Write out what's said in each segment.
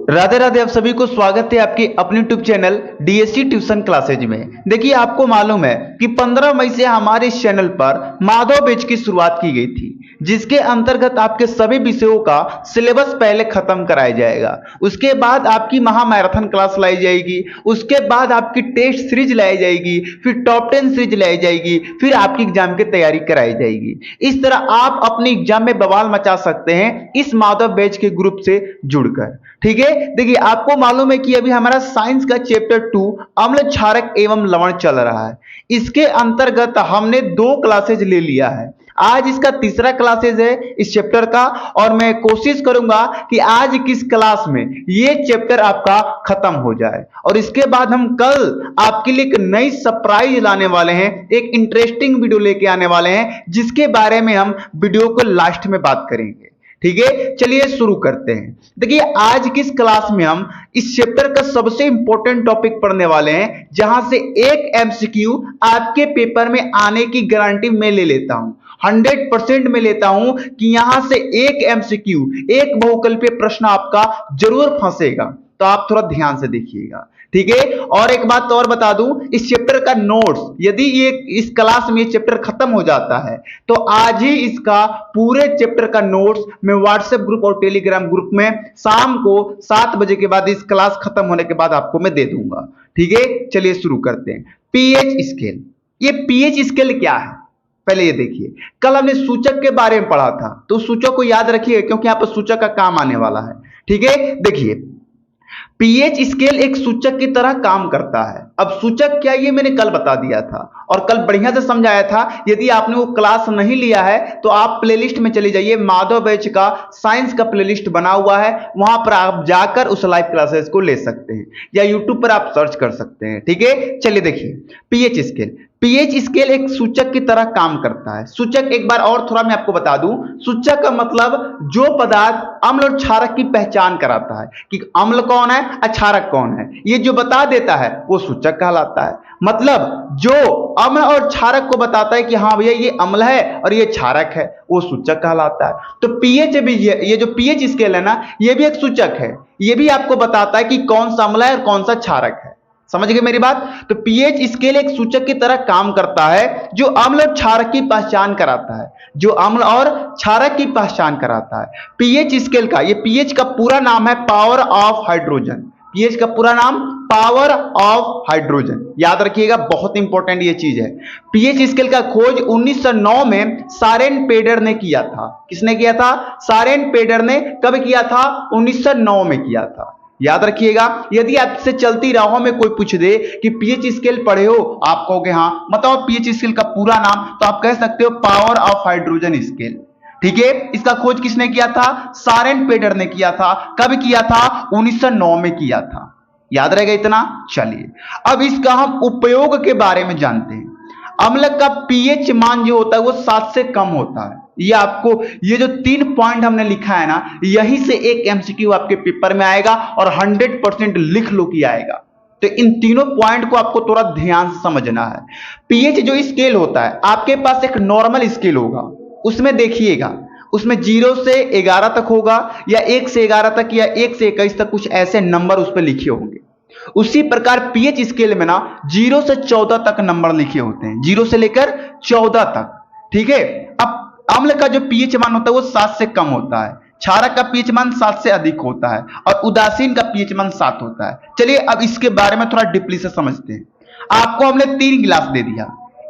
राधे राधे। आप सभी को स्वागत है आपके अपने YouTube channel DSC tuition classes में। देखिए, आपको मालूम है कि 15 मई से हमारे इस चैनल पर माधव बैच की शुरुआत की गई थी, जिसके अंतर्गत आपके सभी विषयों का सिलेबस पहले खत्म कराया जाएगा। उसके बाद आपकी महा मैराथन क्लास लाई जाएगी, उसके बाद आपकी टेस्ट सीरीज लाई जाएगी, फिर टॉप 10 सीरीज लाई जाएगी, फिर आपकी एग्जाम की तैयारी कराई जाएगी। इस तरह आप अपने एग्जाम में बवाल मचा सकते हैं इस माधव बैच के ग्रुप से जुड़कर। ठीक है, देखिए आपको मालूम है कि अभी हमारा साइंस का चैप्टर 2 अम्ल क्षारक एवं लवण चल रहा है। इसके अंतर्गत हमने 2 क्लासेज ले लिया है। आज इसका तीसरा क्लासेज है इस चैप्टर का, और मैं कोशिश करूंगा कि आज किस क्लास में ये चैप्टर आपका खत्म हो जाए, और इसके बाद हम कल आपके लिए एक नई सरप्राइज लाने वाले हैं, एक इंटरेस्टिंग वीडियो लेके आने वाले हैं, जिसके बारे में हम वीडियो को लास्ट में बात करेंगे। ठीक है, चलिए शुरू करते हैं। देखिए, आज किस क्लास में हम इस चैप्टर का सबसे इंपॉर्टेंट टॉपिक पढ़ने वाले हैं, जहां से एक एमसीक्यू आपके पेपर में आने की गारंटी मैं ले लेता हूं, 100% में लेता हूं कि यहां से एक एमसीक्यू, एक बहुकल्पीय प्रश्न आपका जरूर फंसेगा। तो आप थोड़ा ध्यान से देखिएगा, ठीक है। और एक बात और बता दूं, इस चैप्टर का नोट्स, यदि ये इस क्लास में ये चैप्टर खत्म हो जाता है तो आज ही इसका पूरे चैप्टर का नोट्स मैं व्हाट्सएप ग्रुप और टेलीग्राम ग्रुप में शाम को 7 बजे के बाद, इस क्लास खत्म होने के बाद आपको मैं दे दूंगा। ठीक है, चलिए शुरू करते हैं। PH scale. ये पीएच स्केल क्या है, पहले ये देखिए। कल हमने सूचक के बारे में पढ़ा था, तो सूचक को याद रखिए क्योंकि यहां पर सूचक का काम आने वाला है। ठीक है, देखिए पीएच स्केल एक सूचक की तरह काम करता है। अब सूचक क्या, ये मैंने कल बता दिया था और कल बढ़िया से समझाया था। यदि आपने वो क्लास नहीं लिया है तो आप प्लेलिस्ट में चले जाइए, माधव बैच का साइंस का प्लेलिस्ट बना हुआ है, वहां पर आप जाकर उस लाइव क्लासेस को ले सकते हैं, या यूट्यूब पर आप सर्च कर सकते हैं। ठीक है, चलिए देखिए पीएच स्केल। पीएच स्केल एक सूचक की तरह काम करता है। सूचक एक बार और थोड़ा मैं आपको बता दूं, सूचक का मतलब जो पदार्थ अम्ल और क्षारक की पहचान कराता है कि अम्ल कौन है और क्षारक कौन है, ये जो बता देता है वो सूचक कहलाता है। मतलब जो अम्ल और क्षारक को बताता है कि हाँ भैया ये अम्ल है और ये क्षारक है, वो सूचक कहलाता है। तो पीएच भी, ये जो पीएच स्केल है ना, ये भी एक सूचक है। ये भी आपको बताता है कि कौन सा अम्ल है और कौन सा क्षारक है। समझ गए मेरी बात? तो पीएच स्केल एक सूचक की तरह काम करता है, जो अम्ल और क्षारक की पहचान कराता है, जो अम्ल और क्षारक की पहचान कराता है। पीएच स्केल का, ये पीएच का पूरा नाम है पावर ऑफ हाइड्रोजन। पीएच का पूरा नाम पावर ऑफ हाइड्रोजन, याद रखिएगा, बहुत इंपॉर्टेंट ये चीज है। पीएच स्केल का खोज 1909 में सारेन पेडर ने किया था। किसने किया था? सारेन पेडर ने। कब किया था? 1909 में किया था, याद रखिएगा। यदि आपसे चलती राहों में कोई पूछ दे कि पीएच स्केल पढ़े हो, आप कहोगे हाँ, बताओ पीएच स्केल का पूरा नाम, तो आप कह सकते हो पावर ऑफ हाइड्रोजन स्केल। ठीक है, इसका खोज किसने किया था? सारेन पेडर ने किया था। कब किया था? 1909 में किया था, याद रहेगा इतना। चलिए अब इसका हम उपयोग के बारे में जानते हैं। अम्ल का पीएच मान जो होता है वो 7 से कम होता है। ये आपको, ये जो 3 पॉइंट हमने लिखा है ना, यहीं से एक एमसीक्यू आपके पेपर में आएगा और 100% लिख लो कि आएगा। तो इन तीनों पॉइंट को आपको थोड़ा ध्यान से समझना है। पीएच जो स्केल होता है, आपके पास एक नॉर्मल स्केल होगा, उसमें देखिएगा, उसमें 0 से 11 तक होगा, या 1 से 11 तक, या 1 से 21 तक, कुछ ऐसे नंबर उस पर लिखे होंगे। उसी प्रकार पीएच स्केल में ना 0 से 14 तक नंबर लिखे होते हैं, 0 से लेकर 14 तक। ठीक है, अब अम्ल का जो पीएच मान होता है वो 7 से कम होता है, क्षारक का पीएच मान 7 से अधिक होता है, और उदासीन का पीएच मान 7 होता है। चलिए अब इसके बारे में थोड़ा डीपली से समझते हैं। आपको हमने 3 गिलास दे दिया,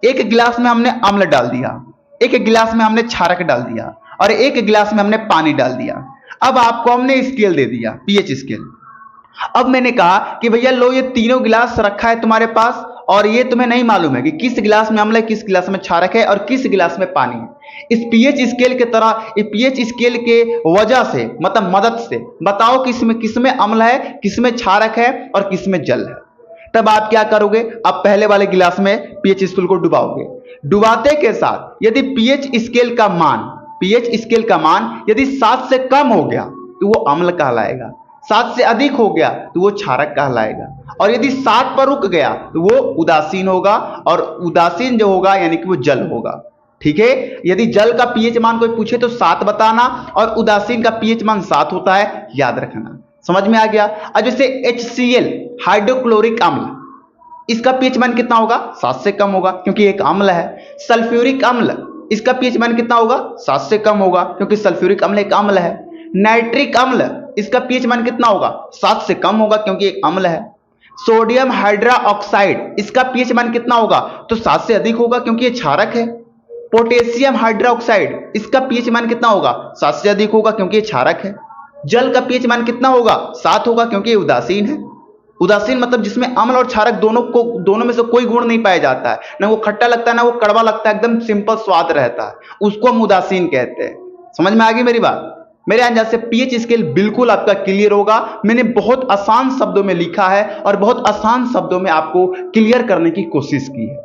एक गिलास में हमने अम्ल डाल दिया, एक गिलास में हमने क्षारक डाल दिया, और एक गिलास में हमने पानी डाल दिया। अब आपको हमने स्केल दे दिया, पीएच स्केल। अब मैंने कहा कि भैया लो, ये तीनों गिलास रखा है तुम्हारे पास, और ये तुम्हें नहीं मालूम है कि किस गिलास में अम्ल है, किस गिलास में क्षारक है, और किस गिलास में पानी है। इस पीएच स्केल के तरह, इस पीएच स्केल के वजह से, मतलब मदद से बताओ किसमें अम्ल है, किसमें क्षारक है, और किसमें जल है। तब आप क्या करोगे? आप पहले वाले गिलास में पीएच स्केल को डुबाओगे। डुबाते के साथ यदि पीएच स्केल का मान यदि 7 से कम हो गया तो वो अम्ल कहलाएगा, 7 से अधिक हो गया तो वो क्षारक कहलाएगा, और यदि 7 पर रुक गया तो वो उदासीन होगा, और उदासीन जो होगा यानी कि वो जल होगा। ठीक है, यदि जल का पीएच मान कोई पूछे तो 7 बताना, और उदासीन का पीएच मान 7 होता है, याद रखना। समझ में आ गया। अब जैसे HCl हाइड्रोक्लोरिक अम्ल, इसका पीएच मान कितना होगा? 7 से कम होगा क्योंकि एक अम्ल है। सल्फ्यूरिक अम्ल, इसका पीएच मान कितना होगा? 7 से कम होगा क्योंकि सल्फ्यूरिक अम्ल एक अम्ल है। नाइट्रिक अम्ल, इसका पीएच मान कितना होगा? 7 से कम होगा क्योंकि एक अम्ल है। सोडियम हाइड्रोक्साइड, इसका पीएच मान कितना होगा? तो 7 से अधिक होगा क्योंकि ये क्षारक है। पोटेशियम हाइड्रोक्साइड, इसका पीएच मान कितना होगा? 7 से अधिक होगा क्योंकि ये क्षारक है। जल का पीएच मान कितना होगा? 7 होगा क्योंकि ये उदासीन है। उदासीन मतलब जिसमें अम्ल और क्षारक दोनों में से कोई गुण नहीं पाया जाता है, ना वो खट्टा लगता है ना वो कड़वा लगता है, एकदम सिंपल स्वाद रहता है, उसको हम उदासीन कहते हैं। समझ में आ गई मेरी बात? मेरे अंदाज से पीएच स्केल बिल्कुल आपका क्लियर होगा। मैंने बहुत आसान शब्दों में लिखा है और बहुत आसान शब्दों में आपको क्लियर करने की कोशिश की है।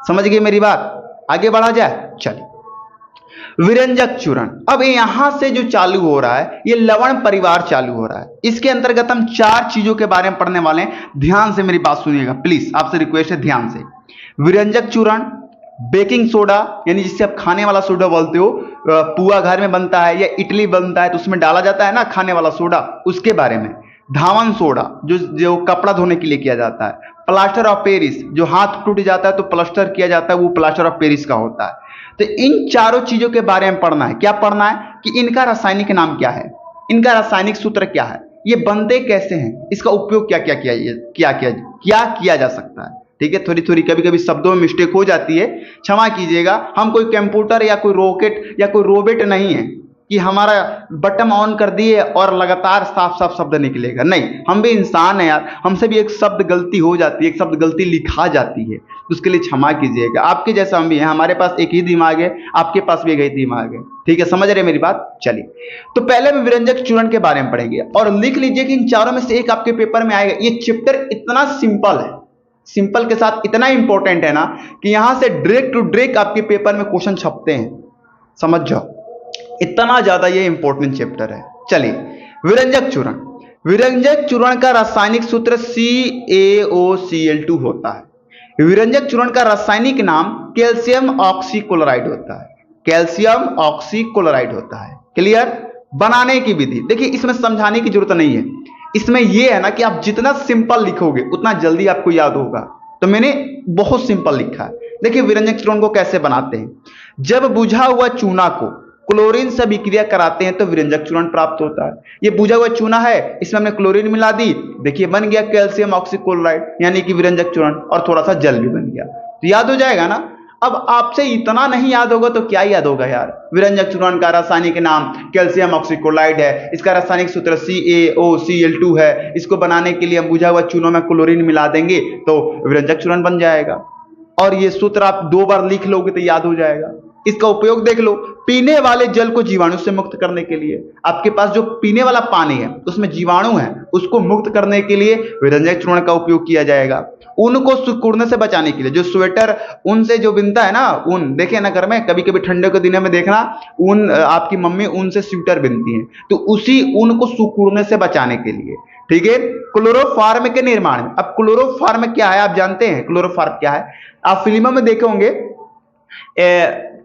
समझ गए मेरी बात? आगे बढ़ा जाए, चलिए। विरंजक चूर्ण, अब यहां से जो चालू हो रहा है ये लवण परिवार चालू हो रहा है। इसके अंतर्गत हम 4 चीजों के बारे में पढ़ने वाले हैं। ध्यान से मेरी बात सुनिएगा प्लीज, आपसे रिक्वेस्ट है ध्यान से। विरंजक चूर्ण, बेकिंग सोडा यानी जिससे आप खाने वाला सोडा बोलते हो, पुआ घर में बनता है या इडली बनता है तो उसमें डाला जाता है ना खाने वाला सोडा, उसके बारे में। धावन सोडा जो कपड़ा धोने के लिए किया जाता है। प्लास्टर ऑफ पेरिस, जो हाथ टूट जाता है तो प्लास्टर किया जाता है, वो प्लास्टर ऑफ पेरिस का होता है। तो इन चारों चीजों के बारे में पढ़ना है। क्या पढ़ना है? कि इनका रासायनिक नाम क्या है, इनका रासायनिक सूत्र क्या है, ये बनते कैसे हैं, इसका उपयोग क्या किया जा सकता है। ठीक है, थोड़ी थोड़ी कभी कभी शब्दों में मिस्टेक हो जाती है, क्षमा कीजिएगा। हम कोई कंप्यूटर या कोई रॉकेट या कोई रोबोट नहीं है कि हमारा बटन ऑन कर दिए और लगातार साफ साफ शब्द निकलेगा। नहीं, हम भी इंसान है यार, हमसे भी एक शब्द गलती हो जाती है, एक शब्द गलती लिखा जाती है, उसके लिए क्षमा कीजिएगा। आपके जैसा हम भी हैं, हमारे पास एक ही दिमाग है, आपके पास भी एक ही दिमाग है। ठीक है, समझ रहे मेरी बात? चलिए, तो पहले हम विरंजक चूर्ण के बारे में पढ़ेंगे और लिख लीजिए कि इन चारों में से एक आपके पेपर में आएगा। ये चैप्टर इतना सिंपल है, सिंपल के साथ इतना इंपॉर्टेंट है ना कि यहां से डायरेक्ट टू डायरेक्ट आपके पेपर में क्वेश्चन छपते हैं। समझ जाओ, इतना ज्यादा ये इंपॉर्टेंट चैप्टर है। चलिए, विरंजक चूर्ण, विरंजक चूर्ण का रासायनिक सूत्र CaOCl2 होता है। विरंजक चूर्ण का रासायनिक नाम कैल्शियम ऑक्सीक्लोराइड होता है। कैल्शियम ऑक्सीक्लोराइड होता है। क्लियर? बनाने की विधि देखिए, इसमें समझाने की जरूरत नहीं है। इसमें यह है ना कि आप जितना सिंपल लिखोगे उतना जल्दी आपको याद होगा, तो मैंने बहुत सिंपल लिखा है। देखिए, विरंजक चूर्ण को कैसे बनाते हैं। जब बुझा हुआ चूना को क्लोरीन से अभिक्रिया कराते हैं तो विरंजक चूर्ण प्राप्त होता है। ये बुझा हुआ चूना है, इसमें हमने क्लोरीन मिला दी, देखिए बन गया कैल्शियम ऑक्सीक्लोराइड यानी कि विरंजक चूर्ण, और थोड़ा सा जल भी बन गया, तो याद हो जाएगा ना। अब आपसे इतना नहीं याद होगा तो क्या याद होगा यार। विरंजक चूर्ण का रासायनिक नाम कैल्शियम ऑक्सीक्लोराइड है, इसका रासायनिक सूत्र CaOCl2 है। इसको बनाने के लिए हम बुझा हुआ चूनों में क्लोरीन मिला देंगे तो विरंजक चूर्ण बन जाएगा। और ये सूत्र आप 2 बार लिख लोगे तो याद हो जाएगा। इसका उपयोग देख लो, पीने वाले जल को जीवाणु से मुक्त करने के लिए। आपके पास जो पीने वाला पानी है उसमें जीवाणु है, उसको मुक्त करने के लिए विरंजक चूर्ण का उपयोग किया जाएगा। ऊन को सिकुड़ने से बचाने के लिए, जो स्वेटर ऊन से जो बिनता है ना, ऊन देखे ना घर में, कभी कभी ठंडे के दिनों में देखना ऊन, आपकी मम्मी ऊन से स्वेटर बिनती है, तो उसी ऊन को सिकुड़ने से बचाने के लिए। ठीक है, क्लोरोफॉर्म के निर्माण में। अब क्लोरोफॉर्म क्या है आप जानते हैं? क्लोरोफॉर्म क्या है आप फिल्मों में देखे होंगे।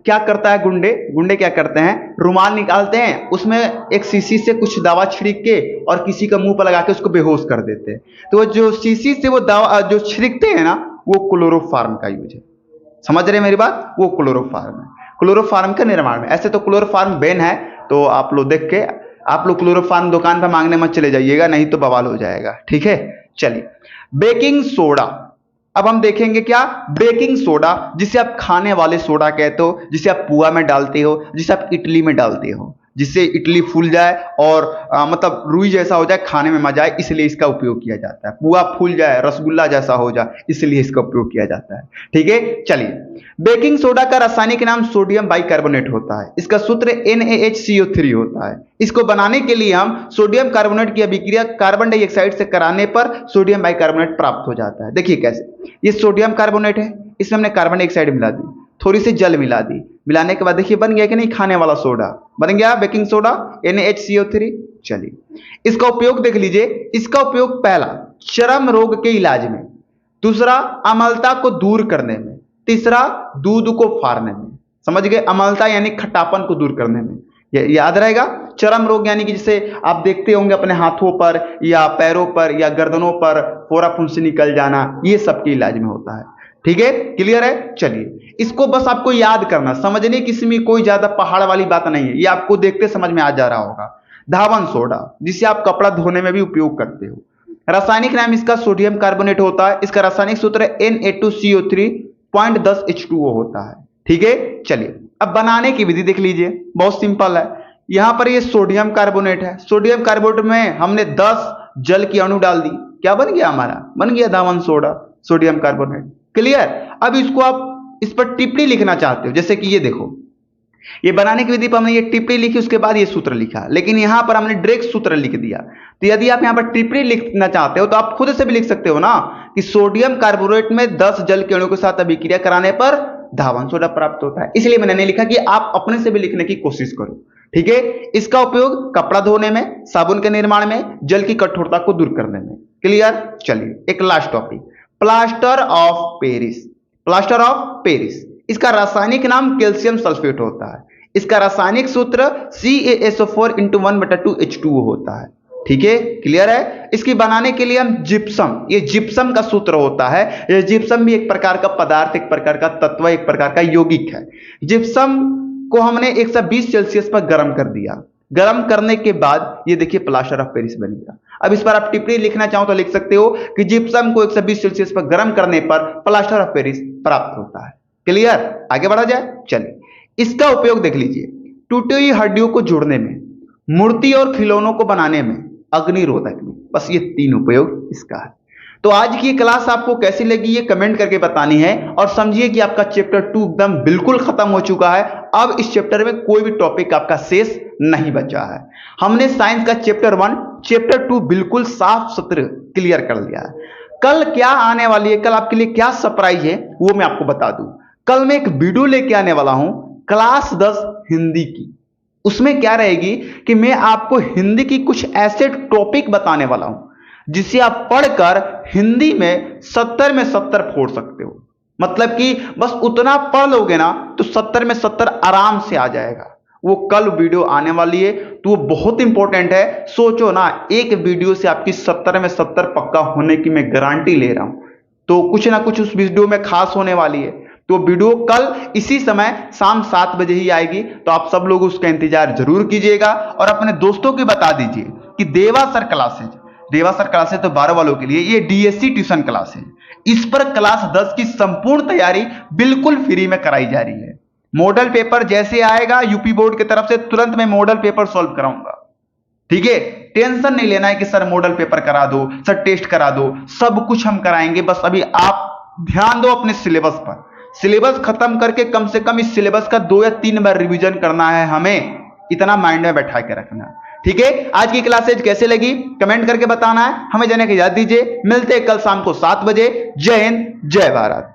क्या करता है गुंडे क्या करते हैं, रुमाल निकालते हैं, उसमें एक शीशी से कुछ दवा छिड़क के और किसी का मुंह पर लगा के उसको बेहोश कर देते हैं। तो जो शीशी से वो दवा जो छिड़कते हैं ना, वो क्लोरोफॉर्म का यूज है। समझ रहे मेरी बात? वो क्लोरोफॉर्म है, क्लोरोफॉर्म का निर्माण में। ऐसे तो क्लोरोफॉर्म बैन है, तो आप लोग देख के आप लोग क्लोरोफॉर्म दुकान पर मांगने मत चले जाइएगा, नहीं तो बवाल हो जाएगा। ठीक है, चलिए। बेकिंग सोडा, अब हम देखेंगे क्या, बेकिंग सोडा जिसे आप खाने वाले सोडा कहते हो, जिसे आप पुआ में डालते हो, जिसे आप इडली में डालते हो, जिससे इडली फूल जाए और मतलब रुई जैसा हो जाए, खाने में मजा आए, इसलिए इसका उपयोग किया जाता है। पुआ फूल जाए, रसगुल्ला जैसा हो जाए, इसलिए इसका उपयोग किया जाता है। ठीक है, चलिए। बेकिंग सोडा का रासायनिक नाम सोडियम बाइकार्बोनेट होता है। इसका सूत्र NaHCO3 होता है। इसको बनाने के लिए हम सोडियम कार्बोनेट की अभिक्रिया कार्बन डाइऑक्साइड से कराने पर सोडियम बाइकार्बोनेट प्राप्त हो जाता है। देखिए कैसे, ये सोडियम कार्बोनेट है, इसमें हमने कार्बन डाइऑक्साइड मिला दी, थोड़ी सी जल मिला दी, मिलाने के बाद देखिए बन गया कि नहीं, खाने वाला सोडा बन गया, बेकिंग सोडा NaHCO3। चलिए, इसका उपयोग देख लीजिए। इसका उपयोग पहला चर्म रोग के इलाज में, दूसरा अम्लता को दूर करने में, तीसरा दूध को फाड़ने में। समझ गए? अम्लता यानी खट्टापन को दूर करने में। याद रहेगा। चर्म रोग यानी कि जैसे आप देखते होंगे अपने हाथों पर या पैरों पर या गर्दनों पर फोड़ा फुंसी निकल जाना, ये सबके इलाज में होता है। ठीक है, क्लियर है। चलिए, इसको बस आपको याद करना, समझने की इसमें कोई ज्यादा पहाड़ वाली बात नहीं है, ये आपको देखते समझ में आ जा रहा होगा। धावन सोडा, जिसे आप कपड़ा धोने में भी उपयोग करते हो। रासायनिक नाम इसका सोडियम कार्बोनेट होता है। इसका रासायनिक सूत्र Na2CO3.10H2O होता है। ठीक है, चलिए अब बनाने की विधि देख लीजिए, बहुत सिंपल है। यहां पर ये सोडियम कार्बोनेट है, सोडियम कार्बोनेट में हमने 10 जल की अणु डाल दी, क्या बन गया हमारा, बन गया धावन सोडा, सोडियम कार्बोनेट। क्लियर। अब इसको आप इस पर टिप्पणी लिखना चाहते हो, जैसे कि ये देखो, ये बनाने की विधि पर हमने ये टिप्पणी लिखी, उसके बाद ये सूत्र लिखा, लेकिन यहां पर हमने डायरेक्ट सूत्र लिख दिया। तो यदि आप यहां पर टिप्पणी लिखना चाहते हो तो आप खुद से भी लिख सकते हो ना, कि सोडियम कार्बोनेट में 10 जल के अणु के साथ अभिक्रिया कराने पर धावन सोडा प्राप्त होता है। इसलिए मैंने नहीं लिखा, कि आप अपने से भी लिखने की कोशिश करो। ठीक है, इसका उपयोग कपड़ा धोने में, साबुन के निर्माण में, जल की कठोरता को दूर करने में। क्लियर। चलिए एक last topic, plaster of Paris. Plaster of Paris, इसका रासायनिक नाम कैल्शियम सल्फेट होता है। इसका रासायनिक सूत्र CaSO4:1/2H2O होता है। ठीक है, क्लियर है। इसकी बनाने के लिए हम जिप्सम, ये जिप्सम का सूत्र होता है। ये जिप्सम भी एक प्रकार का पदार्थ, एक प्रकार का तत्व, एक प्रकार का यौगिक है। जिप्सम को हमने 120 सेल्सियस पर गर्म कर दिया। गर्म करने के बाद ये देखिए प्लास्टर ऑफ पेरिस बन गया। अब इस पर आप टिप्पणी लिखना चाहो तो लिख सकते हो कि जिप्सम को 120 सेल्सियस पर गर्म करने पर प्लास्टर ऑफ पेरिस प्राप्त होता है। क्लियर, आगे बढ़ा जाए। चलिए, इसका उपयोग देख लीजिए, टूटी हुई हड्डियों को जोड़ने में, मूर्ति और खिलौनों को बनाने में, अग्निरोधक में, बस ये 3 उपयोग इसका है। तो आज की क्लास आपको कैसी लगी ये कमेंट करके बतानी है, और समझिए कि आपका चैप्टर 2 एकदम बिल्कुल खत्म हो चुका है। अब इस चैप्टर में कोई भी टॉपिक आपका शेष नहीं बचा है। हमने साइंस का चैप्टर 1, चैप्टर 2 बिल्कुल साफ सुथरे क्लियर कर लिया है। कल क्या आने वाली है, कल आपके लिए क्या सरप्राइज है वो मैं आपको बता दूं। कल मैं एक वीडियो लेके आने वाला हूं क्लास 10 हिंदी की। उसमें क्या रहेगी कि मैं आपको हिंदी की कुछ ऐसे टॉपिक बताने वाला हूं जिसे आप पढ़कर हिंदी में 70 में 70 फोड़ सकते हो। मतलब कि बस उतना पढ़ लोगे ना तो 70 में 70 आराम से आ जाएगा। वो कल वीडियो आने वाली है, तो वो बहुत इंपॉर्टेंट है। सोचो ना, एक वीडियो से आपकी 70 में 70 पक्का होने की मैं गारंटी ले रहा हूं। तो कुछ ना कुछ उस वीडियो में खास होने वाली है। तो वीडियो कल इसी समय शाम 7 बजे ही आएगी, तो आप सब लोग उसका इंतजार जरूर कीजिएगा और अपने दोस्तों को बता दीजिए कि देवासर क्लासेज, देवासर क्लासेज तो 12 वालों के लिए, ये डीएससी ट्यूशन क्लास है। इस पर क्लास 10 की संपूर्ण तैयारी बिल्कुल फ्री में कराई जा रही है। मॉडल पेपर जैसे आएगा यूपी बोर्ड की तरफ से, तुरंत मैं मॉडल पेपर सॉल्व कराऊंगा। ठीक है, टेंशन नहीं लेना है कि सर मॉडल पेपर करा दो, सर टेस्ट करा दो, सब कुछ हम कराएंगे। बस अभी आप ध्यान दो अपने सिलेबस पर। सिलेबस खत्म करके कम से कम इस सिलेबस का 2 या 3 बार रिवीजन करना है हमें, इतना माइंड में बैठा के रखना। ठीक है, आज की क्लासेज कैसे लगी कमेंट करके बताना है, हमें जाने की याद दीजिए। मिलते हैं कल शाम को 7 बजे। जय हिंद, जय भारत।